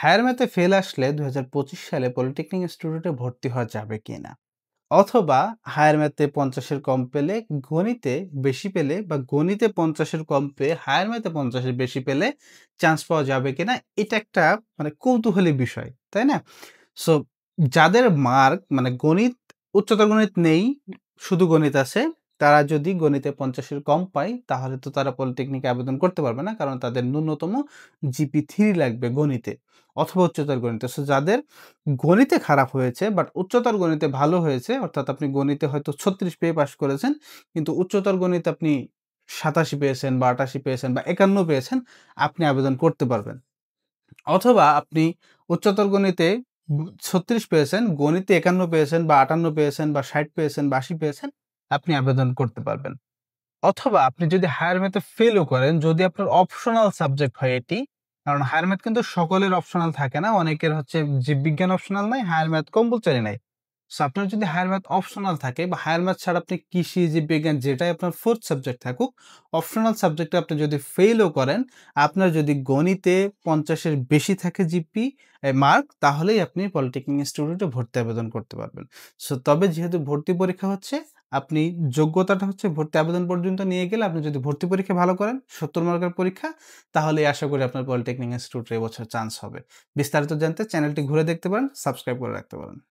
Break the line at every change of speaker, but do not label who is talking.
Higher ম্যাথে fail আসলে ২০২৫ সালে পলিটেকনিক ইনস্টিটিউটে ভর্তি হওয়া যাবে কিনা? অথবা হায়ার ম্যাথে ৫০ এর কম পেলে গণিতে বেশি পেলে বা গণিতে ৫০ এর কম পেয়ে হায়ার ম্যাথে ৫০ এর বেশি পেলে চান্স পাওয়া যাবে কিনা? এটা একটা কৌতূহলী বিষয়, তাই না? সো যাদের মার্ক গণিত, উচ্চতর গণিত নেই, শুধু গণিত আছে, তারা যদি গণিতে ৫০ এর কম পায়, তাহলে তো তারা পলিটেকনিকে আবেদন করতে পারবে না। কারণ তাদের ন্যূনতম জিপি 3 লাগবে গণিতে অথবা উচ্চতর গণিতে। সো যাদের গণিতে খারাপ হয়েছে বাট উচ্চতর গণিতে ভালো হয়েছে, অর্থাৎ আপনি গণিতে হয়তো ৩৬ পেয়ে পাস করেছেন, কিন্তু উচ্চতর গণিতে আপনি ৮৭ পেয়েছেন বা ৮৮ পেয়েছেন বা ৫১ পেয়েছেন, আপনি আবেদন করতে পারবেন। অথবা আপনি উচ্চতর গণিতে ৩৬ পেয়েছেন, গণিতে ৫১ পেয়েছেন বা ৫৮ পেয়েছেন বা ৬০ পেয়েছেন বা ৮০ পেয়েছেন, আপনি আবেদন করতে পারবেন। অথবা আপনি যদি হায়ার ম্যাথে ফেলও করেন, যদি আপনার অপশনাল সাবজেক্ট হয় এটি, কারণ হায়ার ম্যাথ কিন্তু সকলের অপশনাল থাকে না। অনেকের হচ্ছে জীববিজ্ঞান অপশনাল নাই, হায়ার ম্যাথ কম্পালসরি নাই। সো আপনার যদি হায়ার ম্যাথ অপশনাল থাকে বা হায়ার ম্যাথ ছাড়া আপনি কৃষি, জীববিজ্ঞান যেটাই আপনার 4th সাবজেক্ট থাকুক, অপশনাল সাবজেক্টে আপনি যদি ফেইলও করেন, আপনার যদি গণিতে ৫০ এর বেশি থাকে মার্ক, তাহলেই আপনি পলিটেকনিক ইনস্টিটিউটে ভর্তি আবেদন করতে পারবেন। সো তবে যেহেতু ভর্তি পরীক্ষা হচ্ছে, আপনি যোগ্যতাটা হচ্ছে ভর্তি আবেদন পর্যন্ত নিয়ে গেলে আপনি যদি ভর্তি পরীক্ষা ভালো করেন, ৭০ মার্কের পরীক্ষা, তাহলেই আশা করি আপনার পলিটেকনিক ইনস্টিটিউটে এবছর চান্স হবে। বিস্তারিত জানতে চ্যানেলটি ঘুরে দেখতে পারেন, সাবস্ক্রাইব করে রাখতে পারেন।